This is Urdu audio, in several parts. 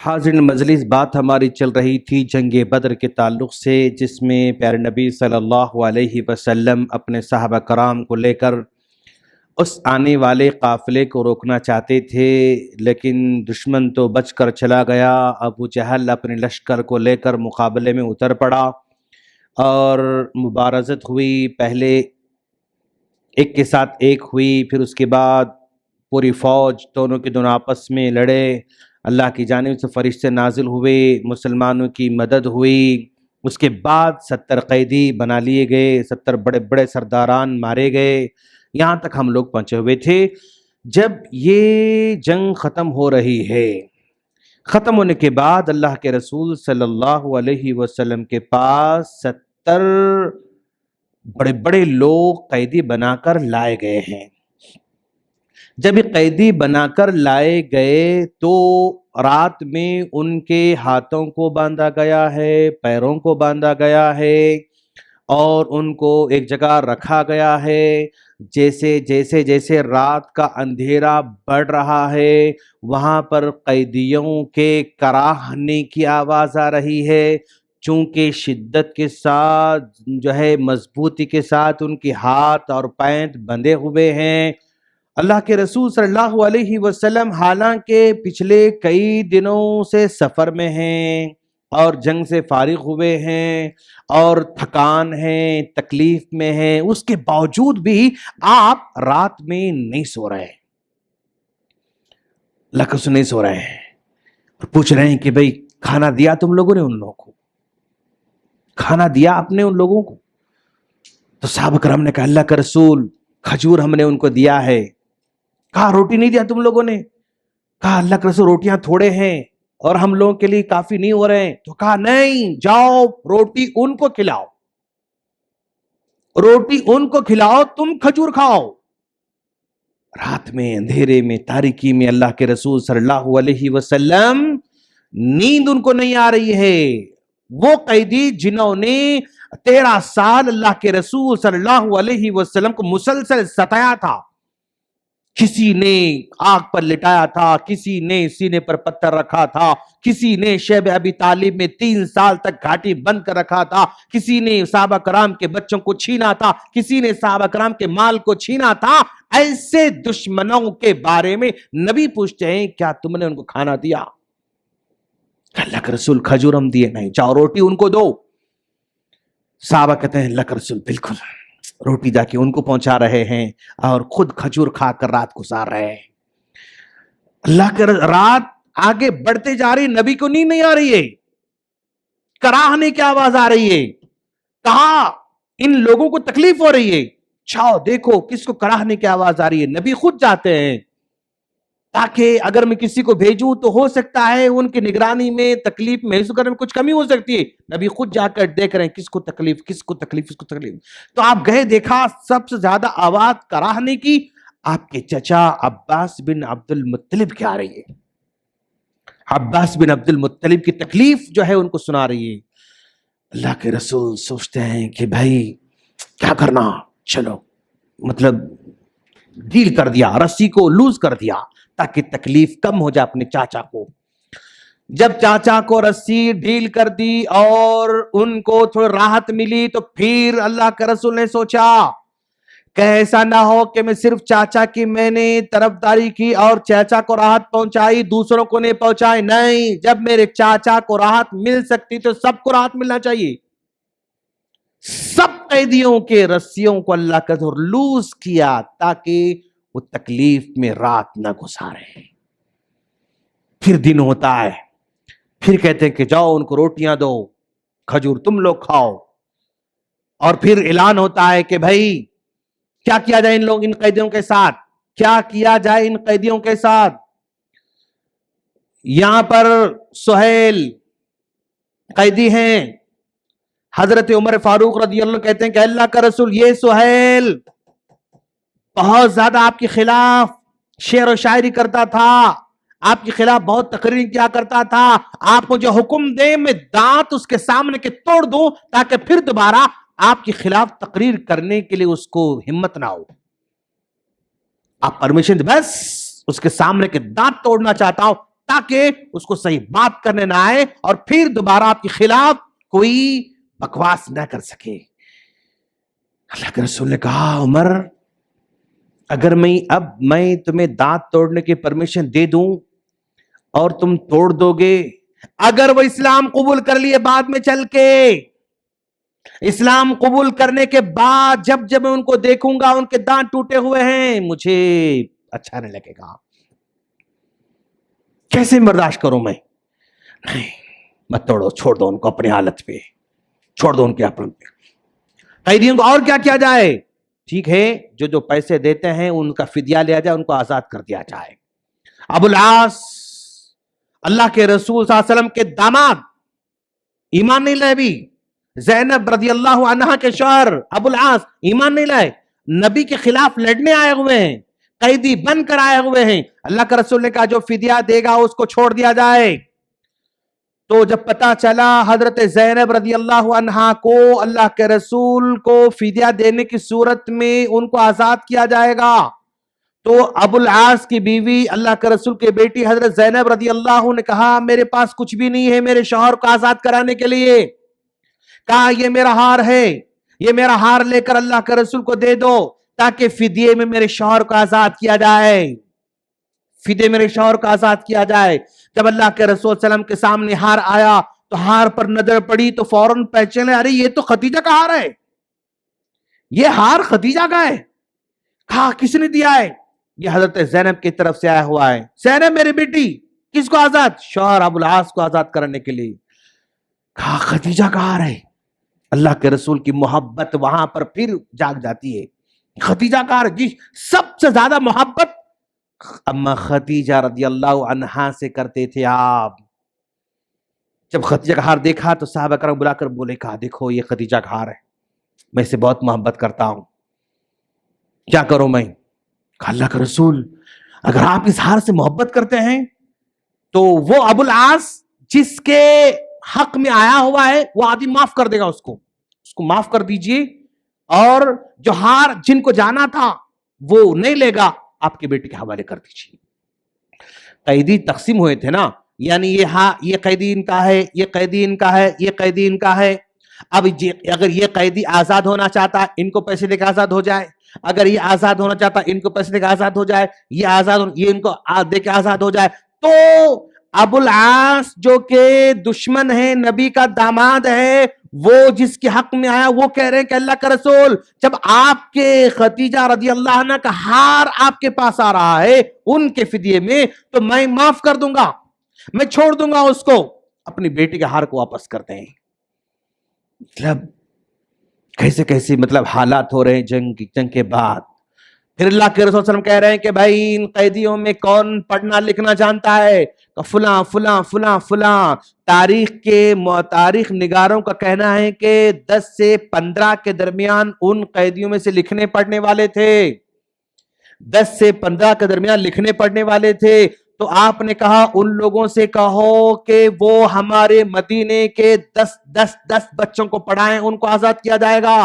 حاضرین مجلس، بات ہماری چل رہی تھی جنگ بدر کے تعلق سے، جس میں پیارے نبی صلی اللہ علیہ وسلم اپنے صحابہ کرام کو لے کر اس آنے والے قافلے کو روکنا چاہتے تھے، لیکن دشمن تو بچ کر چلا گیا۔ ابو جہل اپنے لشکر کو لے کر مقابلے میں اتر پڑا اور مبارزت ہوئی۔ پہلے ایک کے ساتھ ایک ہوئی، پھر اس کے بعد پوری فوج دونوں کے دونوں آپس میں لڑے۔ اللہ کی جانب سے فرشتے نازل ہوئے، مسلمانوں کی مدد ہوئی۔ اس کے بعد 70 قیدی بنا لیے گئے، 70 بڑے بڑے سرداران مارے گئے، یہاں تک ہم لوگ پہنچے ہوئے تھے۔ جب یہ جنگ ختم ہو رہی ہے، ختم ہونے کے بعد اللہ کے رسول صلی اللہ علیہ وسلم کے پاس 70 بڑے بڑے لوگ قیدی بنا کر لائے گئے ہیں۔ جب یہ قیدی بنا کر لائے گئے تو رات میں ان کے ہاتھوں کو باندھا گیا ہے، پیروں کو باندھا گیا ہے اور ان کو ایک جگہ رکھا گیا ہے۔ جیسے رات کا اندھیرا بڑھ رہا ہے، وہاں پر قیدیوں کے کراہنے کی آواز آ رہی ہے، چونکہ شدت کے ساتھ مضبوطی کے ساتھ ان کے ہاتھ اور پیر بندھے ہوئے ہیں۔ اللہ کے رسول صلی اللہ علیہ وسلم حالانکہ پچھلے کئی دنوں سے سفر میں ہیں اور جنگ سے فارغ ہوئے ہیں اور تھکان ہے، تکلیف میں ہیں، اس کے باوجود بھی آپ رات میں نہیں سو رہے، اللہ کے رسول نہیں سو رہے ہیں اور پوچھ رہے ہیں کہ بھئی کھانا دیا تم لوگوں نے ان لوگوں کو؟ کھانا دیا آپ نے ان لوگوں کو؟ تو صحابہ کرام نے کہا اللہ کا رسول کھجور ہم نے ان کو دیا ہے۔ کہا روٹی نہیں دیا تم لوگوں نے؟ کہا اللہ کے رسول روٹیاں تھوڑے ہیں اور ہم لوگوں کے لیے کافی نہیں ہو رہے ہیں۔ تو کہا نہیں، جاؤ روٹی ان کو کھلاؤ، روٹی ان کو کھلاؤ، تم کھجور کھاؤ۔ رات میں اندھیرے میں تاریکی میں اللہ کے رسول صلی اللہ علیہ وسلم نیند ان کو نہیں آ رہی ہے۔ وہ قیدی جنہوں نے 13 سال اللہ کے رسول صلی اللہ علیہ وسلم کو مسلسل ستایا تھا، کسی نے آگ پر لٹایا تھا، کسی نے سینے پر پتھر رکھا تھا، کسی نے شیب ابی طالب میں 3 سال تک گھاٹی بند کر رکھا تھا، کسی نے صحابہ کرام کے بچوں کو چھینا تھا، کسی نے صحابہ کرام کے مال کو چھینا تھا، ایسے دشمنوں کے بارے میں نبی پوچھتے ہیں کیا تم نے ان کو کھانا دیا؟ اللہ کے رسول کھجور ہم دیے نہیں، جاؤ روٹی ان کو دو۔ صحابہ کہتے ہیں اللہ کے رسول بالکل، روٹی جا کے ان کو پہنچا رہے ہیں اور خود کھجور کھا کر رات گزار رہے ہیں۔ اللہ کے رات آگے بڑھتے جا رہی، نبی کو نیند نہیں آ رہی ہے، کراہنے کی آواز آ رہی ہے، کہا ان لوگوں کو تکلیف ہو رہی ہے، جاؤ دیکھو کس کو کراہنے کی آواز آ رہی ہے۔ نبی خود جاتے ہیں تاکہ اگر میں کسی کو بھیجوں تو ہو سکتا ہے ان کی نگرانی میں تکلیف محسوس کرنے میں کچھ کمی ہو سکتی ہے۔ نبی خود جا کر دیکھ رہے ہیں کس کو تکلیف، کس کو تکلیف، کس کو تکلیف۔ تو آپ گئے، دیکھا سب سے زیادہ آواز کراہنے کی آپ کے چچا عباس بن عبد المطلب کی آ رہی ہے۔ عباس بن عبد المطلب کی تکلیف ان کو سنا رہی ہے۔ اللہ کے رسول سوچتے ہیں کہ بھائی کیا کرنا، چلو ڈیل کر دیا، رسی کو لوز کر دیا تاکہ تکلیف کم ہو جائے اپنے چاچا کو۔ جب چاچا کو رسی ڈھیل کر دی اور ان کو تھوڑی راحت ملی تو پھر اللہ کے رسول نے سوچا کہ ایسا نہ ہو کہ میں صرف چاچا کی میں نے طرفداری کی اور چاچا کو راحت پہنچائی، دوسروں کو نہیں پہنچائی۔ نہیں، جب میرے چاچا کو راحت مل سکتی تو سب کو راحت ملنا چاہیے۔ سب قیدیوں کے رسیوں کو اللہ کا ذکر لوز کیا تاکہ وہ تکلیف میں رات نہ گزارے۔ پھر دن ہوتا ہے، پھر کہتے ہیں کہ جاؤ ان کو روٹیاں دو، کھجور تم لوگ کھاؤ، اور پھر اعلان ہوتا ہے کہ بھائی کیا کیا جائے ان قیدیوں کے ساتھ، کیا کیا جائے ان قیدیوں کے ساتھ۔ یہاں پر سہیل قیدی ہیں، حضرت عمر فاروق رضی اللہ عنہ کہتے ہیں کہ اللہ کا رسول یہ سہیل بہت زیادہ آپ کے خلاف شعر و شاعری کرتا تھا، آپ کے خلاف بہت تقریر کیا کرتا تھا، آپ مجھے حکم دے میں دانت اس کے سامنے کے توڑ دوں تاکہ پھر دوبارہ آپ کے خلاف تقریر کرنے کے لیے اس کو ہمت نہ ہو۔ آپ پرمیشن دے، بس اس کے سامنے کے دانت توڑنا چاہتا ہوں، تاکہ اس کو صحیح بات کرنے نہ آئے اور پھر دوبارہ آپ کے خلاف کوئی بکواس نہ کر سکے۔ اللہ کے رسول نے کہا عمر اگر میں تمہیں دانت توڑنے کی پرمیشن دے دوں اور تم توڑ دو گے، اگر وہ اسلام قبول کر لیے بعد میں چل کے، اسلام قبول کرنے کے بعد جب میں ان کو دیکھوں گا ان کے دانت ٹوٹے ہوئے ہیں مجھے اچھا نہیں لگے گا، کیسے برداشت کروں میں؟ نہیں مت توڑو، چھوڑ دو ان کو اپنی حالت پہ، چھوڑ دو ان کے اپنے پہ۔ قیدیوں کو اور کیا کیا جائے؟ ٹھیک ہے جو پیسے دیتے ہیں ان کا فدیہ لیا جائے، ان کو آزاد کر دیا جائے۔ ابو العاص اللہ کے رسول صلی اللہ علیہ وسلم کے داماد، ایمان نہیں لائے بھی، زینب رضی اللہ عنہا کے شوہر ابو العاص ایمان نہیں لائے، نبی کے خلاف لڑنے آئے ہوئے ہیں، قیدی بن کر آئے ہوئے ہیں۔ اللہ کا رسول نے کہا جو فدیہ دے گا اس کو چھوڑ دیا جائے۔ تو جب پتا چلا حضرت زینب رضی اللہ عنہا کو اللہ کے رسول کو فدیہ دینے کی صورت میں ان کو آزاد کیا جائے گا، تو ابو العاص کی بیوی اللہ کے رسول کے بیٹی حضرت زینب رضی اللہ نے کہا میرے پاس کچھ بھی نہیں ہے میرے شوہر کو آزاد کرانے کے لیے۔ کہا یہ میرا ہار ہے، یہ میرا ہار لے کر اللہ کے رسول کو دے دو تاکہ فدیے میں میرے شوہر کو آزاد کیا جائے، فدیے میرے شوہر کو آزاد کیا جائے۔ جب اللہ کے رسول صلی اللہ علیہ وسلم کے سامنے ہار آیا تو ہار پر نظر پڑی تو فوراً پہچانے ارے یہ تو خدیجہ کا ہار ہے، یہ ہار خدیجہ کا ہے۔ کہا کس نے دیا ہے؟ یہ حضرت زینب کی طرف سے آیا ہوا ہے۔ زینب میری بیٹی، کس کو آزاد؟ شوہر ابو العاص کو آزاد کرنے کے لیے۔ کہا خدیجہ کا ہار ہے۔ اللہ کے رسول کی محبت وہاں پر پھر جاگ جاتی ہے۔ خدیجہ کا ہار، جی سب سے زیادہ محبت اما خدیجہ رضی اللہ عنہا سے کرتے تھے آپ۔ جب خدیجہ کا ہار دیکھا تو صحابہ کرام بلا کر بولے کہا دیکھو یہ خدیجہ کا ہار ہے، میں اسے بہت محبت کرتا ہوں، کیا کروں میں؟ کہا اللہ کا رسول اگر آپ اس ہار سے محبت کرتے ہیں تو وہ ابو العاص جس کے حق میں آیا ہوا ہے وہ آدمی معاف کر دے گا، اس کو معاف کر دیجئے، اور جو ہار جن کو جانا تھا وہ نہیں لے گا، آپ کے بیٹے کے حوالے کر دیجئے۔ قیدی تقسیم ہوئے تھے نا، یعنی یہ قیدی ان کا ہے، یہ قیدی ان کا ہے، یہ قیدی ان کا ہے۔ اب اگر یہ قیدی آزاد ہونا چاہتا ہے ان کو پیسے دے کے آزاد ہو جائے، اگر یہ آزاد ہونا چاہتا ہے ان کو پیسے دے کے آزاد ہو جائے، یہ ان کو دے کے آزاد ہو جائے۔ تو ابو العاص جو کہ دشمن ہے، نبی کا داماد ہے، وہ جس کے حق میں آیا وہ کہہ رہے ہیں کہ اللہ کا رسول جب آپ کے خدیجہ رضی اللہ عنہ کا ہار آپ کے پاس آ رہا ہے ان کے فدیے میں تو میں معاف کر دوں گا، میں چھوڑ دوں گا اس کو، اپنی بیٹی کے ہار کو واپس کر دیں۔ مطلب کیسے مطلب حالات ہو رہے ہیں جنگ کے بعد۔ پھر اللہ کے رسول صلی اللہ علیہ وسلم کہہ رہے ہیں کہ بھائی ان قیدیوں میں کون پڑھنا لکھنا جانتا ہے؟ تو فلاں فلاں فلاں فلاں۔ تاریخ نگاروں کا کہنا ہے کہ 10 سے 15 کے درمیان ان قیدیوں میں سے لکھنے پڑھنے والے تھے، 10 سے 15 کے درمیان لکھنے پڑھنے والے تھے۔ تو آپ نے کہا ان لوگوں سے کہو کہ وہ ہمارے مدینے کے 10 بچوں کو پڑھائیں، ان کو آزاد کیا جائے گا۔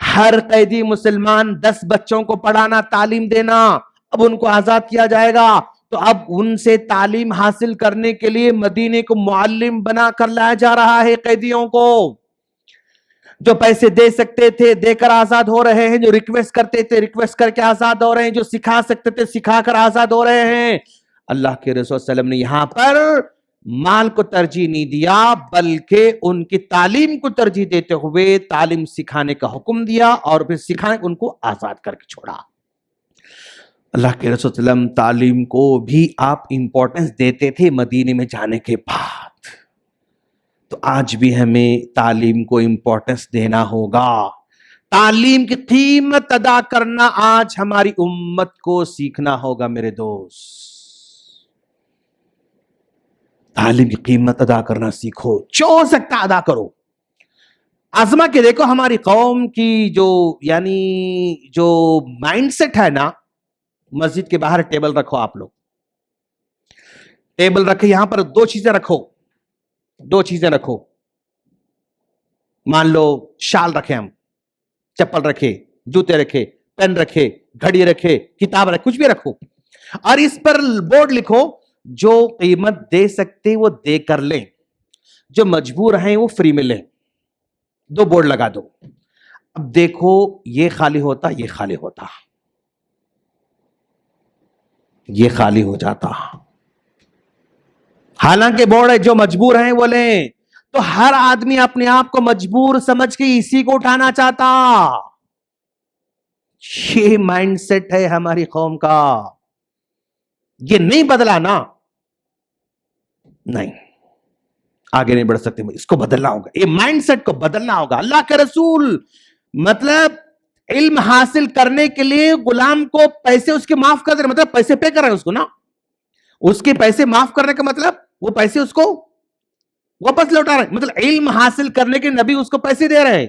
ہر قیدی مسلمان 10 بچوں کو پڑھانا، تعلیم دینا، اب ان کو آزاد کیا جائے گا۔ تو اب ان سے تعلیم حاصل کرنے کے لیے مدینے کو معلم بنا کر لایا جا رہا ہے قیدیوں کو۔ جو پیسے دے سکتے تھے دے کر آزاد ہو رہے ہیں، جو ریکویسٹ کرتے تھے ریکویسٹ کر کے آزاد ہو رہے ہیں، جو سکھا سکتے تھے سکھا کر آزاد ہو رہے ہیں۔ اللہ کے رسول صلی اللہ علیہ وسلم نے یہاں پر مال کو ترجیح نہیں دیا بلکہ ان کی تعلیم کو ترجیح دیتے ہوئے تعلیم سکھانے کا حکم دیا اور پھر سکھانے ان کو آزاد کر کے چھوڑا۔ اللہ کے رسول صلی اللہ علیہ وسلم تعلیم کو بھی آپ امپورٹنس دیتے تھے مدینے میں جانے کے بعد۔ تو آج بھی ہمیں تعلیم کو امپورٹنس دینا ہوگا، تعلیم کی قیمت ادا کرنا آج ہماری امت کو سیکھنا ہوگا میرے دوست۔ تعلیم کی قیمت ادا کرنا سیکھو، جو ہو سکتا ادا کرو۔ آزما کے دیکھو ہماری قوم کی جو مائنڈ سیٹ ہے نا، مسجد کے باہر ٹیبل رکھو، آپ لوگ ٹیبل رکھے، یہاں پر 2 چیزیں رکھو، مان لو شال رکھے، ہم چپل رکھے، جوتے رکھے، پین رکھے، گھڑی رکھے، کتاب رکھے، کچھ بھی رکھو، اور اس پر بورڈ لکھو جو قیمت دے سکتے وہ دے کر لیں، جو مجبور ہیں وہ فری میں لیں. 2 بورڈ لگا دو. اب دیکھو یہ خالی ہوتا، یہ خالی ہوتا، یہ خالی ہو جاتا. حالانکہ بورڈ ہے جو مجبور ہیں وہ لیں، تو ہر آدمی اپنے آپ کو مجبور سمجھ کے اسی کو اٹھانا چاہتا. یہ مائنڈ سیٹ ہے ہماری قوم کا. یہ نہیں بدلا نا، نہیں آگے نہیں بڑھ سکتے. اس کو بدلنا ہوگا، یہ مائنڈ سیٹ کو بدلنا ہوگا. اللہ کے رسول مطلب علم حاصل کرنے کے لیے غلام کو پیسے اس کے معاف کر دے رہے، مطلب پیسے پے کر رہے ہیں اس کو نا. اس کے پیسے معاف کرنے کا مطلب وہ پیسے اس کو واپس لوٹا رہے، مطلب علم حاصل کرنے کے نبی اس کو پیسے دے رہے ہیں.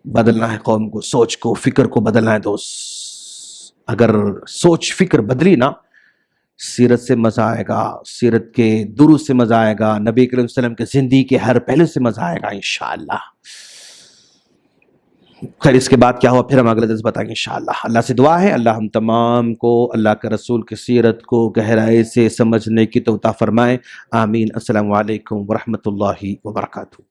بدلنا ہے قوم کو، سوچ کو، فکر کو بدلنا ہے دوست. اگر سوچ فکر بدلی نا، سیرت سے مزہ آئے گا، سیرت کے دروس سے مزہ آئے گا، نبی کریم صلی اللہ علیہ وسلم کے زندگی کے ہر پہلو سے مزہ آئے گا انشاءاللہ. خیر اس کے بعد کیا ہوا پھر ہم اگلے درس بتائیں گے انشاءاللہ. اللہ سے دعا ہے اللہ ہم تمام کو اللہ کے رسول کی سیرت کو گہرائی سے سمجھنے کی توفیق عطا فرمائے. آمین. السلام علیکم ورحمۃ اللہ وبرکاتہ.